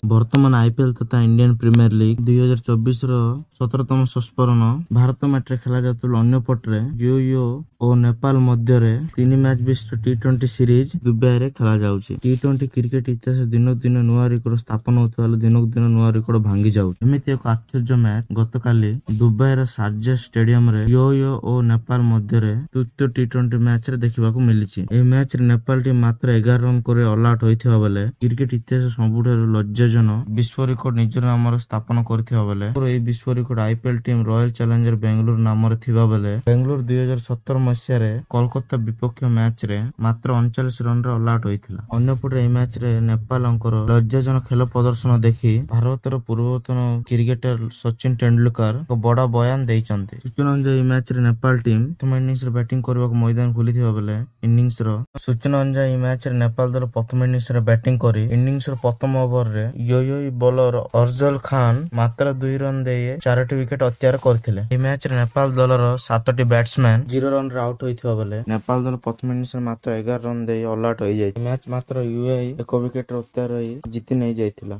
ବର୍ତ୍ତମାନ ଆଇପିଏଲ୍ ତଥା Indian premier league 2024ର 17ତମ ସଂସ୍କରଣ ଭାରତ ମାଟିରେ ଖେଳାଯାଉଥିବା ଅନ୍ୟପଟରେ ୟୁଏଇ ଓ ନେପାଳ ମଧ୍ୟରେ 3 ମ୍ୟାଚ୍ ବିଶିଷ୍ଟ ଟି20 ସିରିଜ ଦୁବାଇରେ ଖେଳାଯାଉଛି। ଟି20 କ୍ରିକେଟ ଇତିହାସରେ ଦିନକୁ ଦିନ ନୂଆ ରେକର୍ଡ ସ୍ଥାପନ ହେଉଥିବା ବେଳେ ଦିନକୁ ଦିନ ନୂଆ ରେକର୍ଡ ଭାଙ୍ଗି ଯାଉଛି। ଏମିତି ଏକ ଆଶ୍ଚର୍ଯ୍ୟ ମ୍ୟାଚ୍ ଗତକାଲି ଦୁବାଇର ସାର୍ଜେସ୍ ଷ୍ଟାଡିୟମରେ ୟୁଏଇ ଓ ନେପାଳ ମଧ୍ୟରେ ତୃତୀୟ ଟି20 ମ୍ୟାଚରେ ଦେଖିବାକୁ ମିଳିଛି। ଏହି ମ୍ୟାଚରେ ନେପାଳ ଟିମ୍ ମାତ୍ର 11 ରନ୍ କରି ଅଲ୍ ଆଉଟ୍ ହୋଇଥିବା ବେଳେ କ୍ରିକେଟ ଇତିହାସ ସବୁଠାରୁ ଲଜ୍ଜାଜନକ ବିଶ୍ୱ ରେକର୍ଡ ନିଜ ନାମରେ ସ୍ଥାପନ କରିଥିବା ବେଳେ ଏହି ବିଶ୍ୱ record IPL team royal challengers Bengaluru ନାମରେ ଥିବା ବେଳେ ବେଙ୍ଗାଲୁରୁ 2017 ମସିହାରେ କୋଲକାତା ବିପକ୍ଷ ମ୍ୟାଚରେ ମାତ୍ର 39 ରନରେ ଅଲ୍ ଆଉଟ୍ ହୋଇଥିଲା। ଅନ୍ୟପଟେ ଏହି ମ୍ୟାଚରେ ନେପାଳଙ୍କର ଲଜ୍ଜାଜନକ ଖେଳ ପ୍ରଦର୍ଶନ ଦେଖି ଭାରତର ପୂର୍ବତନ କ୍ରିକେଟର ସଚିନ ତେନ୍ଦୁଲକର ଏକ ବଡ଼ ବୟାନ ଦେଇଛନ୍ତି। ସୂଚନା ଅନୁଯାୟୀ ଏହି ମ୍ୟାଚରେ ନେପାଳ ଟିମ୍ ପ୍ରଥମ ଇନିଂସରେ ବ୍ୟାଟିଂ କରିବାକୁ ମଇଦାନ ଖୋଲିଥିବା ବେଳେ ନେପାଳ ଦଳ ପ୍ରଥମ ଇନିଂସରେ ବ୍ୟାଟିଂ କରି ଇନିଂସର ପ୍ରଥମ ଓଭରରେ ୟୁଏଇ ବୋଲର ଅଫଜଲ ଖାନ ମାତ୍ର 2 ରନ୍ ଦେଇ 4ଟି ୱିକେଟ୍ ଅକ୍ତିଆର କରିଥିଲେ। ଏହି ମ୍ୟାଚରେ ନେପାଳ ଦଳର 7ଟି ବ୍ୟାଟ୍ସମ୍ୟାନ 0 ରନରେ ଆଉଟ୍ ହୋଇଥିବା ବେଳେ ନେପାଳ ଦଳ ପ୍ରଥମ ଇନିଂସରେ ମାତ୍ର 11 ରନ୍ ଦେଇ ଅଲ୍ ଆଉଟ୍ ହୋଇଯାଇଛି। ମ୍ୟାଚ୍ ମାତ୍ର ୟୁଏଇ 1 ୱିକେଟରେ ଅକ୍ତିଆର ହୋଇ ଜିତି ନେଇଯାଇଥିଲା।